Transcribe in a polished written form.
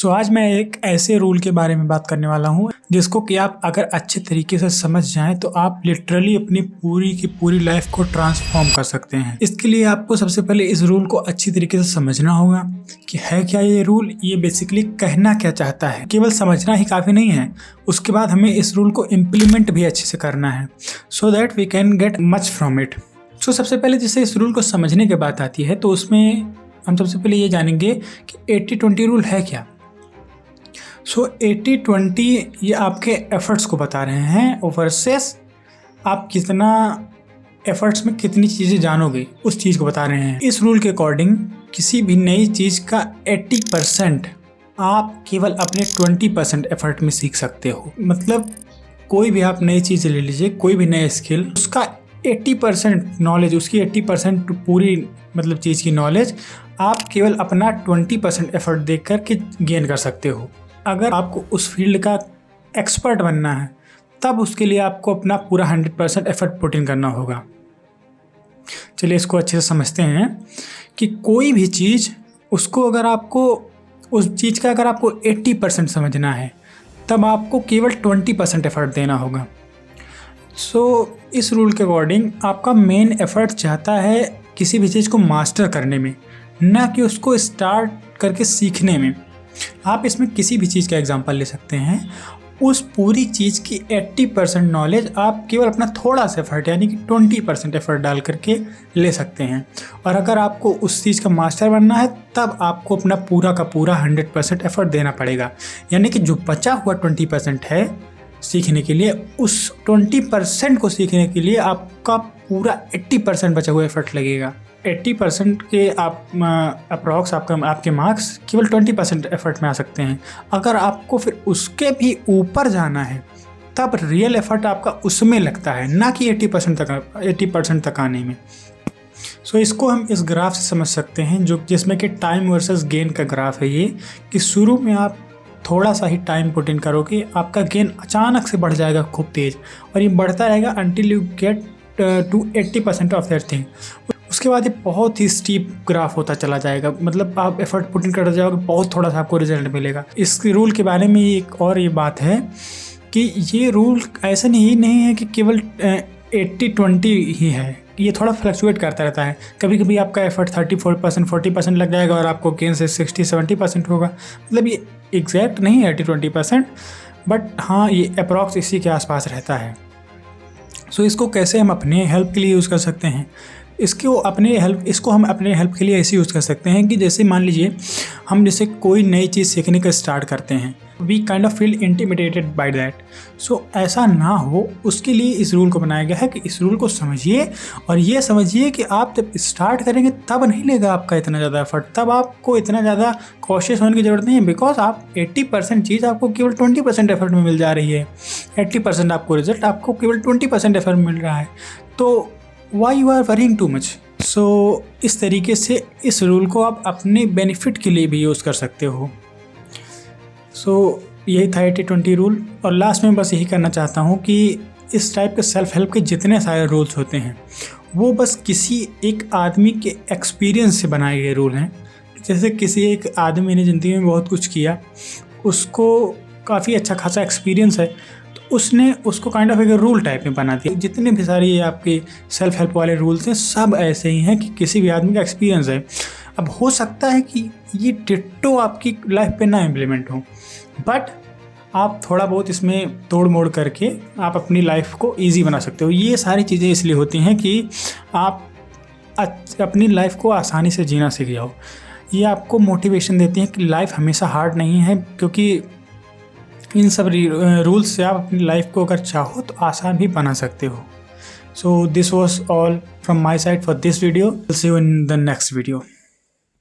आज मैं एक ऐसे रूल के बारे में बात करने वाला हूँ जिसको कि आप अगर अच्छे तरीके से समझ जाएं तो आप लिटरली अपनी पूरी की पूरी लाइफ को ट्रांसफॉर्म कर सकते हैं। इसके लिए आपको सबसे पहले इस रूल को अच्छी तरीके से समझना होगा कि है क्या ये रूल, ये बेसिकली कहना क्या चाहता है। केवल समझना ही काफ़ी नहीं है, उसके बाद हमें इस रूल को इम्प्लीमेंट भी अच्छे से करना है so that we can get much from it. सबसे पहले जैसे इस रूल को समझने की बात आती है तो उसमें हम सबसे पहले ये जानेंगे कि 80-20 रूल है क्या। 80-20 ये आपके एफर्ट्स को बता रहे हैं वर्सेस आप कितना एफर्ट्स में कितनी चीज़ें जानोगे उस चीज़ को बता रहे हैं। इस रूल के अकॉर्डिंग किसी भी नई चीज़ का 80% आप केवल अपने 20% एफर्ट में सीख सकते हो। मतलब कोई भी आप नई चीज़ ले लीजिए, कोई भी नया स्किल, उसका 80% नॉलेज, उसकी 80% पूरी मतलब चीज़ की नॉलेज आप केवल अपना 20% एफर्ट देख कर के गेन कर सकते हो। अगर आपको उस फील्ड का एक्सपर्ट बनना है तब उसके लिए आपको अपना पूरा 100% एफर्ट पुट इन करना होगा। चलिए इसको अच्छे से समझते हैं कि कोई भी चीज़ उसको अगर आपको उस चीज़ का अगर आपको 80% समझना है तब आपको केवल 20% एफर्ट देना होगा। इस रूल के अकॉर्डिंग आपका मेन एफर्ट चाहता है किसी भी चीज़ को मास्टर करने में, ना कि उसको स्टार्ट करके सीखने में। आप इसमें किसी भी चीज़ का एग्जांपल ले सकते हैं। उस पूरी चीज़ की 80% नॉलेज आप केवल अपना थोड़ा सा एफर्ट यानी कि 20% एफर्ट डाल करके ले सकते हैं। और अगर आपको उस चीज़ का मास्टर बनना है तब आपको अपना पूरा का पूरा 100% एफर्ट देना पड़ेगा। यानी कि जो बचा हुआ 20% है सीखने के लिए, उस 20% को सीखने के लिए आपका पूरा 80% बचा हुआ एफर्ट लगेगा। 80% के आप अप्रॉक्स आपके मार्क्स केवल 20% एफर्ट में आ सकते हैं। अगर आपको फिर उसके भी ऊपर जाना है तब रियल एफर्ट आपका उसमें लगता है, ना कि 80% तक आने में। इसको हम इस ग्राफ से समझ सकते हैं जिसमें कि टाइम वर्सेस गेन का ग्राफ है ये, कि शुरू में आप थोड़ा सा ही टाइम पुट इन करोगे, आपका गेन अचानक से बढ़ जाएगा खूब तेज़, और ये बढ़ता रहेगा until you get to 80% of that thing. उसके बाद ये बहुत ही स्टीप ग्राफ होता चला जाएगा। मतलब आप एफर्ट पुट इन करते जाओगे, बहुत थोड़ा सा आपको रिजल्ट मिलेगा। इस रूल के बारे में एक और ये बात है कि ये रूल ऐसा नहीं है कि केवल 80-20 ही है, ये थोड़ा फ्लक्चुएट करता रहता है। कभी कभी आपका एफर्ट 34% 40% लग जाएगा और आपको गेन से 60-70% होगा। मतलब ये एग्जैक्ट नहीं है 80-20%, बट हाँ ये अप्रॉक्स इसी के आसपास रहता है। इसको कैसे हम अपने हेल्प के लिए यूज़ कर सकते हैं? इसको हम अपने हेल्प के लिए ऐसे यूज़ कर सकते हैं कि जैसे मान लीजिए हम जैसे कोई नई चीज़ सीखने का स्टार्ट करते हैं, we kind of feel intimidated by that. ऐसा ना हो उसके लिए इस रूल को बनाया गया है कि इस रूल को समझिए और ये समझिए कि आप जब स्टार्ट करेंगे तब नहीं लेगा आपका इतना ज़्यादा एफर्ट, तब आपको इतना ज़्यादा कॉशियस होने की ज़रूरत नहीं है। बिकॉज आप 80% चीज़ आपको केवल 20% एफर्ट में मिल जा रही है। 80% आपको रिजल्ट आपको केवल 20% एफर्ट मिल रहा है, तो why you are worrying too much. इस तरीके से इस रूल को आप अपने बेनिफिट के लिए भी यूज़ कर सकते हो। यही था 80-20 रूल। और लास्ट में बस यही करना चाहता हूँ कि इस टाइप के सेल्फ हेल्प के जितने सारे रूल्स होते हैं वो बस किसी एक आदमी के एक्सपीरियंस से बनाए गए रूल हैं। जैसे किसी एक आदमी ने ज़िंदगी में बहुत कुछ किया, उसको काफ़ी अच्छा खासा एक्सपीरियंस है, तो उसने उसको काइंड ऑफ एक रूल टाइप में बना दिया। जितने भी सारे ये आपके सेल्फ हेल्प वाले रूल्स हैं सब ऐसे ही हैं कि किसी भी आदमी का एक्सपीरियंस है। अब हो सकता है कि ये डिट्टो आपकी लाइफ पे ना इम्प्लीमेंट हो, बट आप थोड़ा बहुत इसमें तोड़ मोड़ करके आप अपनी लाइफ को ईजी बना सकते हो। ये सारी चीज़ें इसलिए होती हैं कि आप अपनी लाइफ को आसानी से जीना सीख जाओ। ये आपको मोटिवेशन देती है कि लाइफ हमेशा हार्ड नहीं है, क्योंकि इन सब रूल्स से आप अपनी लाइफ को अगर चाहो तो आसान भी बना सकते हो। This was all from my side for this video. See you in the next video.